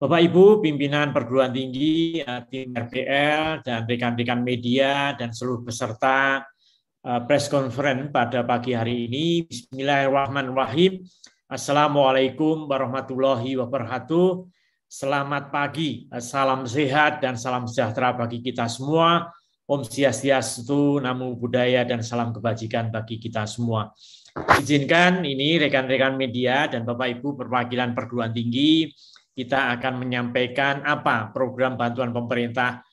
Bapak Ibu, pimpinan perguruan tinggi, tim RPL, dan rekan-rekan media, dan seluruh peserta press conference pada pagi hari ini. Bismillahirrahmanirrahim. Assalamualaikum warahmatullahi wabarakatuh. Selamat pagi, salam sehat dan salam sejahtera bagi kita semua. Om Swastiastu, Namo Buddhaya, dan salam kebajikan bagi kita semua. Izinkan ini rekan-rekan media dan Bapak Ibu perwakilan perguruan tinggi, kita akan menyampaikan apa program bantuan pemerintah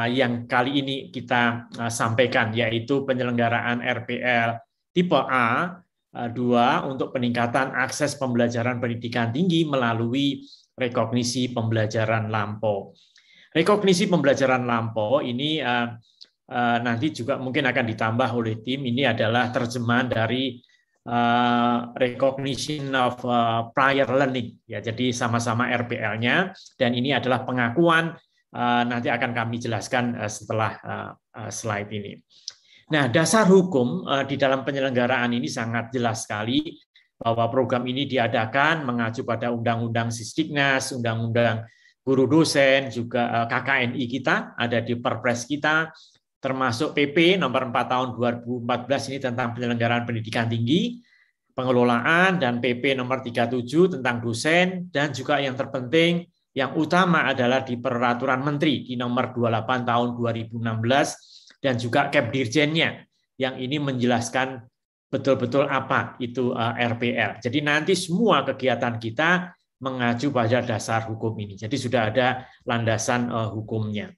yang kali ini kita sampaikan, yaitu penyelenggaraan RPL tipe A 2 untuk peningkatan akses pembelajaran pendidikan tinggi melalui rekognisi pembelajaran lampau. Rekognisi pembelajaran lampau ini nanti juga mungkin akan ditambah oleh tim. Ini adalah terjemahan dari recognition of prior learning, ya, jadi sama-sama RPL-nya, dan ini adalah pengakuan, nanti akan kami jelaskan setelah slide ini. Nah, dasar hukum di dalam penyelenggaraan ini sangat jelas sekali bahwa program ini diadakan mengacu pada Undang-Undang Sisdiknas, Undang-Undang Guru Dosen, juga KKNI kita, ada di Perpres kita, termasuk PP nomor 4 tahun 2014 ini tentang penyelenggaraan pendidikan tinggi, pengelolaan, dan PP nomor 37 tentang dosen, dan juga yang terpenting, yang utama adalah di Peraturan Menteri di nomor 28 tahun 2016, dan juga Kepdirjennya, yang ini menjelaskan betul-betul apa itu RPL. Jadi nanti semua kegiatan kita mengacu pada dasar hukum ini. Jadi sudah ada landasan hukumnya.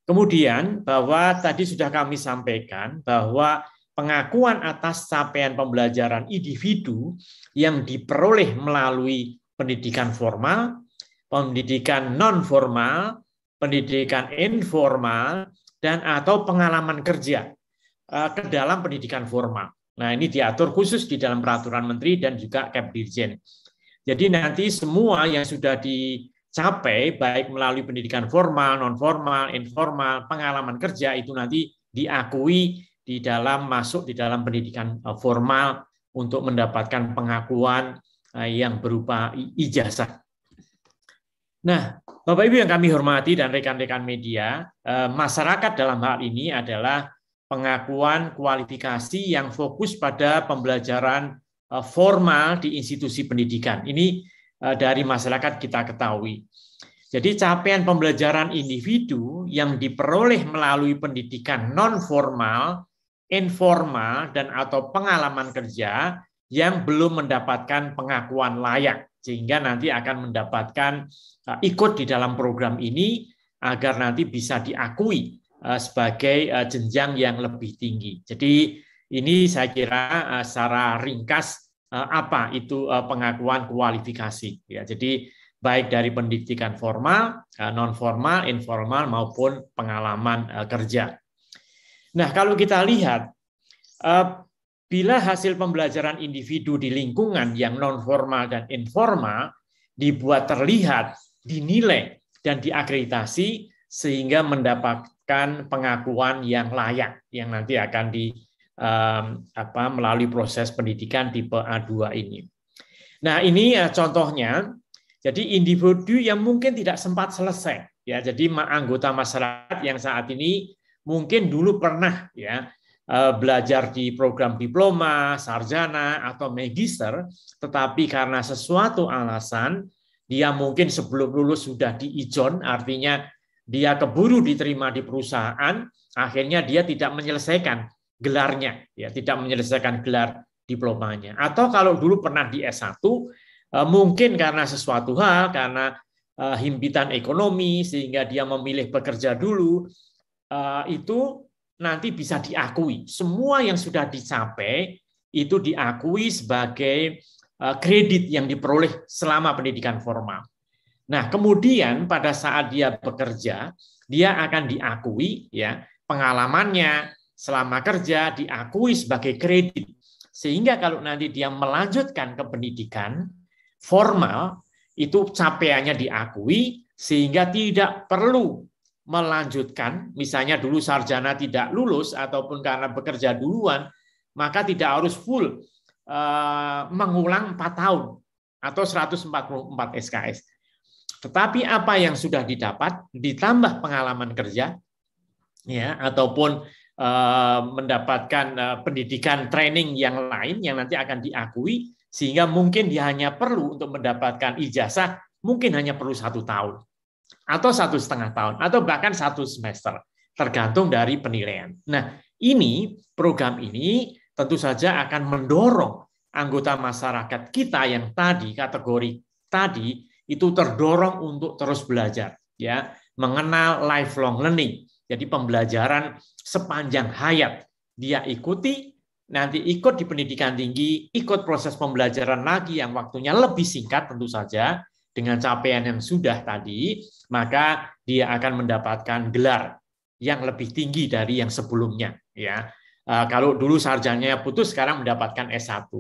Kemudian bahwa tadi sudah kami sampaikan bahwa pengakuan atas capaian pembelajaran individu yang diperoleh melalui pendidikan formal, pendidikan non formal, pendidikan informal, dan atau pengalaman kerja ke dalam pendidikan formal. Nah, ini diatur khusus di dalam Peraturan Menteri dan juga Kepdirjen. Jadi nanti semua yang sudah dicapai, baik melalui pendidikan formal, non-formal, informal, pengalaman kerja, itu nanti diakui di dalam masuk di dalam pendidikan formal untuk mendapatkan pengakuan yang berupa ijazah. Nah, Bapak Ibu yang kami hormati dan rekan-rekan media, masyarakat dalam hal ini adalah pengakuan kualifikasi yang fokus pada pembelajaran formal di institusi pendidikan. Ini dari masyarakat kita ketahui. Jadi capaian pembelajaran individu yang diperoleh melalui pendidikan non-formal, informal, dan atau pengalaman kerja yang belum mendapatkan pengakuan layak, sehingga nanti akan mendapatkan ikut di dalam program ini agar nanti bisa diakui sebagai jenjang yang lebih tinggi. Jadi ini saya kira secara ringkas apa itu pengakuan kualifikasi. Ya, jadi baik dari pendidikan formal, non formal, informal maupun pengalaman kerja. Nah, kalau kita lihat bila hasil pembelajaran individu di lingkungan yang non formal dan informal dibuat terlihat, dinilai dan diakreditasi sehingga mendapatkan pengakuan yang layak yang nanti akan melalui proses pendidikan tipe A2 ini. Nah, ini contohnya. Jadi individu yang mungkin tidak sempat selesai, ya. Jadi anggota masyarakat yang saat ini mungkin dulu pernah ya belajar di program diploma, sarjana atau magister, tetapi karena sesuatu alasan dia mungkin sebelum lulus sudah diijon, artinya dia keburu diterima di perusahaan, akhirnya dia tidak menyelesaikan gelarnya, ya, tidak menyelesaikan gelar diplomanya. Atau kalau dulu pernah di S1, mungkin karena sesuatu hal, karena himpitan ekonomi, sehingga dia memilih bekerja dulu, itu nanti bisa diakui. Semua yang sudah dicapai itu diakui sebagai kredit yang diperoleh selama pendidikan formal. Nah, kemudian pada saat dia bekerja, dia akan diakui ya pengalamannya selama kerja diakui sebagai kredit. Sehingga kalau nanti dia melanjutkan ke pendidikan formal, itu capaiannya diakui sehingga tidak perlu melanjutkan, misalnya dulu sarjana tidak lulus ataupun karena bekerja duluan, maka tidak harus full mengulang 4 tahun atau 144 SKS. Tetapi apa yang sudah didapat ditambah pengalaman kerja, ya, ataupun mendapatkan pendidikan training yang lain yang nanti akan diakui, sehingga mungkin dia hanya perlu untuk mendapatkan ijazah mungkin hanya perlu 1 tahun atau 1,5 tahun atau bahkan 1 semester, tergantung dari penilaian. Nah, program ini tentu saja akan mendorong anggota masyarakat kita yang tadi kategori tadi itu terdorong untuk terus belajar, ya, mengenal lifelong learning. Jadi pembelajaran sepanjang hayat dia ikuti, nanti ikut di pendidikan tinggi, ikut proses pembelajaran lagi yang waktunya lebih singkat tentu saja dengan capaian yang sudah tadi, maka dia akan mendapatkan gelar yang lebih tinggi dari yang sebelumnya, ya. Kalau dulu sarjananya putus, sekarang mendapatkan S1.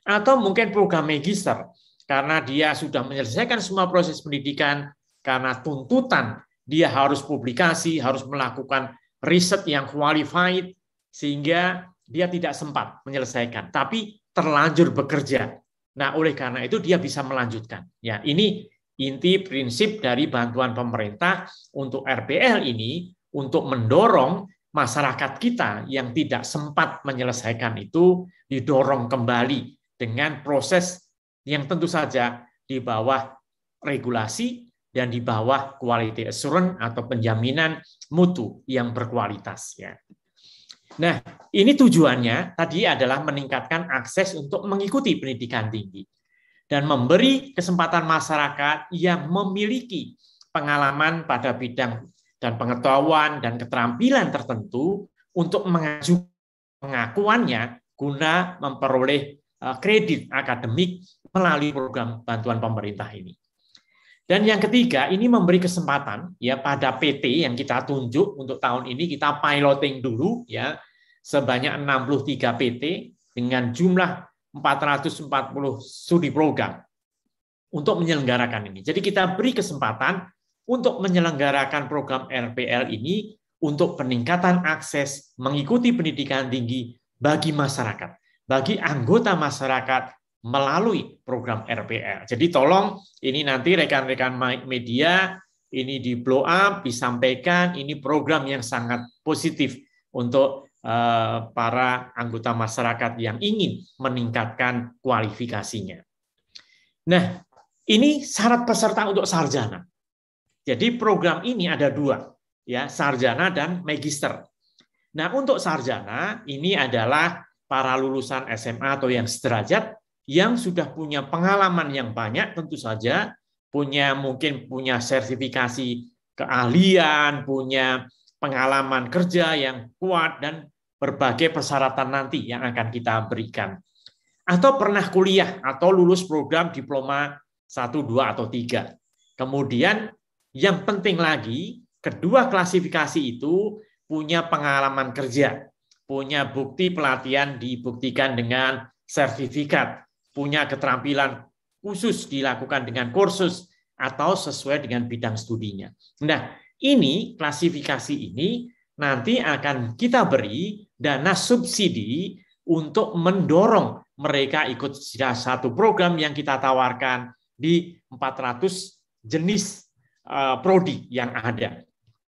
Atau mungkin program magister, karena dia sudah menyelesaikan semua proses pendidikan, karena tuntutan dia harus publikasi, harus melakukan riset yang qualified, sehingga dia tidak sempat menyelesaikan, tapi terlanjur bekerja. Nah, oleh karena itu dia bisa melanjutkan. Ya, ini inti prinsip dari bantuan pemerintah untuk RPL ini, untuk mendorong masyarakat kita yang tidak sempat menyelesaikan itu didorong kembali dengan proses yang tentu saja di bawah regulasi dan di bawah quality assurance atau penjaminan mutu yang berkualitas, ya. Nah, ini tujuannya tadi adalah meningkatkan akses untuk mengikuti pendidikan tinggi dan memberi kesempatan masyarakat yang memiliki pengalaman pada bidang dan pengetahuan dan keterampilan tertentu untuk mengajukan pengakuannya guna memperoleh kredit akademik melalui program bantuan pemerintah ini. Dan yang ketiga, ini memberi kesempatan ya pada PT yang kita tunjuk untuk tahun ini, kita piloting dulu ya sebanyak 63 PT dengan jumlah 440 studi program untuk menyelenggarakan ini. Jadi kita beri kesempatan untuk menyelenggarakan program RPL ini untuk peningkatan akses mengikuti pendidikan tinggi bagi masyarakat, bagi anggota masyarakat melalui program RPL. Jadi tolong ini nanti rekan-rekan media ini di blow up, disampaikan, ini program yang sangat positif untuk para anggota masyarakat yang ingin meningkatkan kualifikasinya. Nah, ini syarat peserta untuk sarjana. Jadi program ini ada 2, ya, sarjana dan magister. Nah, untuk sarjana ini adalah para lulusan SMA atau yang sederajat yang sudah punya pengalaman yang banyak, tentu saja mungkin punya sertifikasi keahlian, punya pengalaman kerja yang kuat dan berbagai persyaratan nanti yang akan kita berikan. Atau pernah kuliah atau lulus program diploma 1, 2 atau 3. Kemudian yang penting lagi, kedua klasifikasi itu punya pengalaman kerja, punya bukti pelatihan dibuktikan dengan sertifikat, punya keterampilan khusus dilakukan dengan kursus atau sesuai dengan bidang studinya. Nah, ini klasifikasi ini nanti akan kita beri dana subsidi untuk mendorong mereka ikut satu program yang kita tawarkan di 400 jenis prodi yang ada,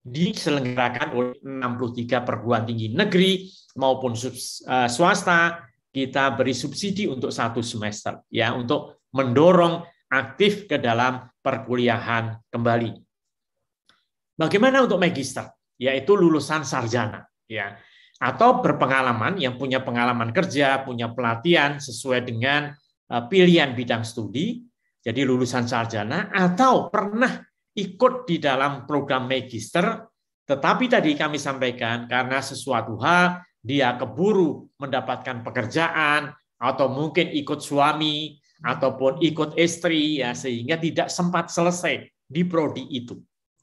diselenggarakan oleh 63 perguruan tinggi negeri maupun swasta. Kita beri subsidi untuk 1 semester, ya, untuk mendorong aktif ke dalam perkuliahan kembali. Bagaimana untuk magister, yaitu lulusan sarjana, ya, atau berpengalaman yang punya pengalaman kerja, punya pelatihan sesuai dengan pilihan bidang studi, jadi lulusan sarjana atau pernah ikut di dalam program magister, tetapi tadi kami sampaikan karena sesuatu hal dia keburu mendapatkan pekerjaan atau mungkin ikut suami ataupun ikut istri, ya, sehingga tidak sempat selesai di prodi itu.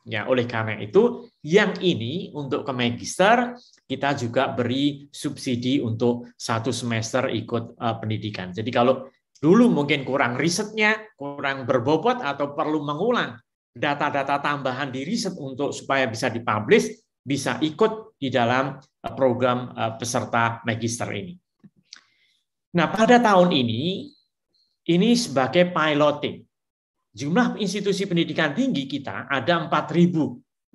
Ya, oleh karena itu yang ini untuk ke magister kita juga beri subsidi untuk 1 semester ikut pendidikan. Jadi kalau dulu mungkin kurang risetnya, kurang berbobot atau perlu mengulang data-data tambahan di riset untuk supaya bisa dipublish, bisa ikut di dalam program peserta magister ini. Nah, pada tahun ini sebagai piloting. jumlah institusi pendidikan tinggi kita ada 4.600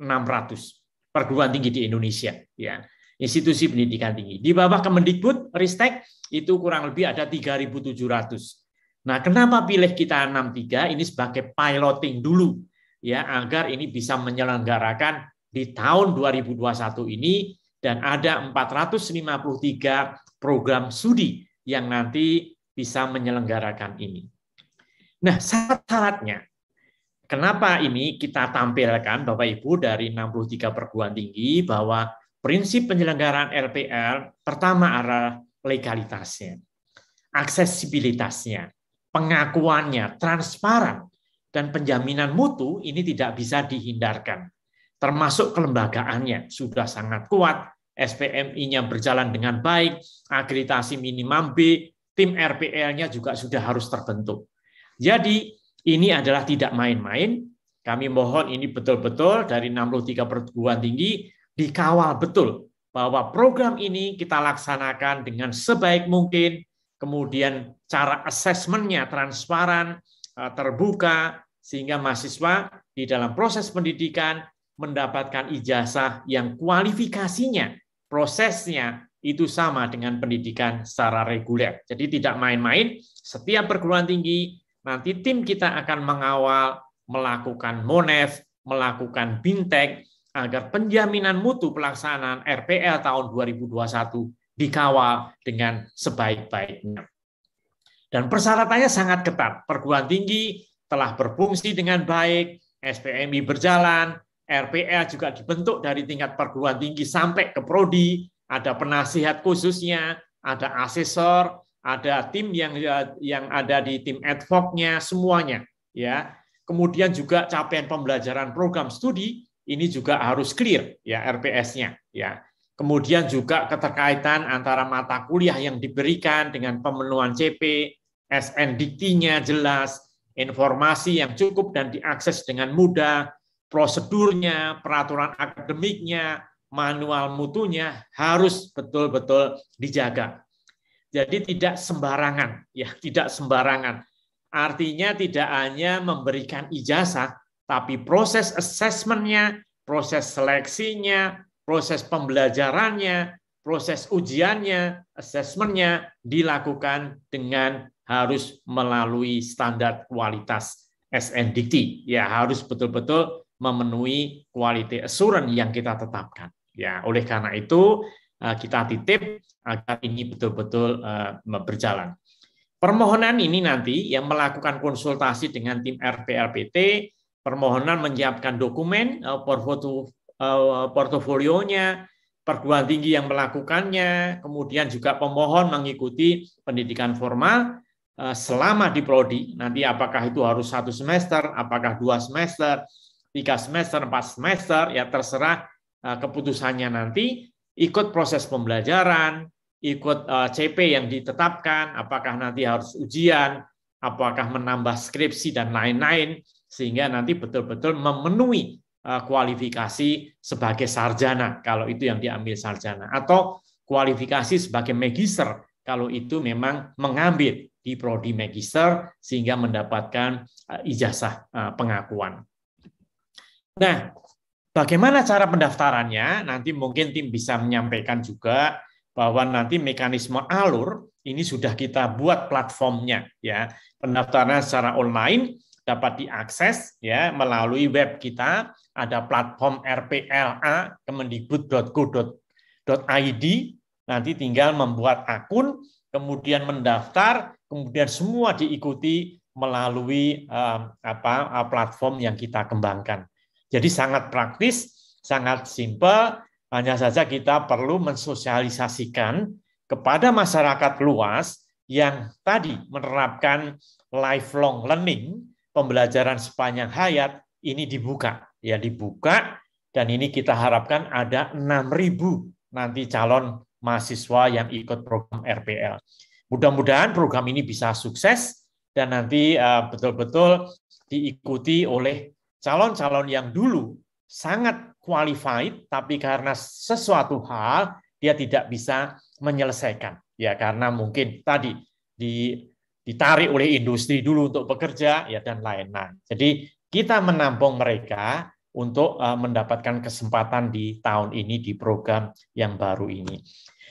perguruan tinggi di Indonesia, ya. Institusi pendidikan tinggi. Di bawah Kemendikbud, Ristek itu kurang lebih ada 3.700. Nah, kenapa pilih kita 63 ini sebagai piloting dulu, ya, agar ini bisa menyelenggarakan di tahun 2021 ini, dan ada 453 program studi yang nanti bisa menyelenggarakan ini. Nah, syarat-syaratnya, kenapa ini kita tampilkan, Bapak Ibu, dari 63 perguruan tinggi, bahwa prinsip penyelenggaraan RPL pertama adalah legalitasnya, aksesibilitasnya, pengakuannya, transparan, dan penjaminan mutu ini tidak bisa dihindarkan. Termasuk kelembagaannya sudah sangat kuat, SPMI-nya berjalan dengan baik, akreditasi minimum B, tim RPL-nya juga sudah harus terbentuk. Jadi ini adalah tidak main-main. Kami mohon ini betul-betul dari 63 perguruan tinggi dikawal betul bahwa program ini kita laksanakan dengan sebaik mungkin, kemudian cara asesmennya transparan, terbuka, sehingga mahasiswa di dalam proses pendidikan mendapatkan ijazah yang kualifikasinya, prosesnya itu sama dengan pendidikan secara reguler. Jadi tidak main-main, setiap perguruan tinggi nanti tim kita akan mengawal, melakukan MONEF, melakukan BINTEK, agar penjaminan mutu pelaksanaan RPL tahun 2021 dikawal dengan sebaik-baiknya. Dan persyaratannya sangat ketat. Perguruan tinggi telah berfungsi dengan baik, SPMI berjalan, RPL juga dibentuk dari tingkat perguruan tinggi sampai ke prodi, ada penasihat khususnya, ada asesor, ada tim yang ada di tim ad hoc-nya, semuanya, ya. Kemudian juga capaian pembelajaran program studi ini juga harus clear, ya, RPS-nya, ya. Kemudian juga keterkaitan antara mata kuliah yang diberikan dengan pemenuhan CP, SN Dikti-nya jelas, informasi yang cukup dan diakses dengan mudah, prosedurnya, peraturan akademiknya, manual mutunya harus betul-betul dijaga. Jadi tidak sembarangan, ya, tidak sembarangan. Artinya tidak hanya memberikan ijazah, tapi proses asesmennya, proses seleksinya, proses pembelajarannya, proses ujiannya, asesmennya dilakukan dengan harus melalui standar kualitas SN Dikti. Ya, harus betul-betul memenuhi quality assurance yang kita tetapkan. Ya, oleh karena itu kita titip agar ini betul-betul berjalan. Permohonan ini nanti yang melakukan konsultasi dengan tim RPLPT, permohonan menyiapkan dokumen, portofolionya, perguruan tinggi yang melakukannya, kemudian juga pemohon mengikuti pendidikan formal selama di prodi. Nanti apakah itu harus 1 semester, apakah 2 semester, 3 semester, 4 semester, ya terserah keputusannya nanti. Ikut proses pembelajaran, ikut CP yang ditetapkan, apakah nanti harus ujian, apakah menambah skripsi, dan lain-lain, sehingga nanti betul-betul memenuhi kualifikasi sebagai sarjana, kalau itu yang diambil sarjana, atau kualifikasi sebagai magister, kalau itu memang mengambil di prodi magister, sehingga mendapatkan ijazah pengakuan. Nah, bagaimana cara pendaftarannya? Nanti mungkin tim bisa menyampaikan juga bahwa nanti mekanisme alur ini sudah kita buat platformnya, ya. Pendaftaran secara online dapat diakses, ya, melalui web kita, ada platform RPLA kemendikbud.go.id. Nanti tinggal membuat akun, kemudian mendaftar, kemudian semua diikuti melalui platform yang kita kembangkan. Jadi sangat praktis, sangat simpel, hanya saja kita perlu mensosialisasikan kepada masyarakat luas yang tadi menerapkan lifelong learning, pembelajaran sepanjang hayat, ini dibuka. Ya, dibuka, dan ini kita harapkan ada 6.000 nanti calon mahasiswa yang ikut program RPL. Mudah-mudahan program ini bisa sukses, dan nanti betul-betul diikuti oleh calon-calon yang dulu sangat qualified, tapi karena sesuatu hal dia tidak bisa menyelesaikan, ya, karena mungkin tadi di ditarik oleh industri dulu untuk bekerja, ya dan lain-lain. Jadi kita menampung mereka untuk mendapatkan kesempatan di tahun ini di program yang baru ini.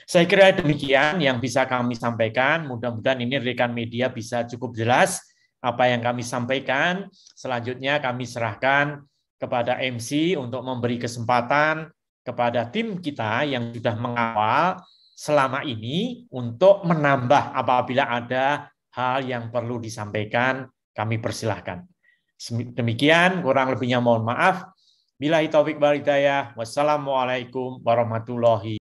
Saya kira demikian yang bisa kami sampaikan. Mudah-mudahan ini rekan media bisa cukup jelas apa yang kami sampaikan. Selanjutnya kami serahkan kepada MC untuk memberi kesempatan kepada tim kita yang sudah mengawal selama ini untuk menambah apabila ada hal yang perlu disampaikan, kami persilahkan. Demikian, kurang lebihnya mohon maaf. Billahi taufik wal hidayah. Wassalamualaikum warahmatullahi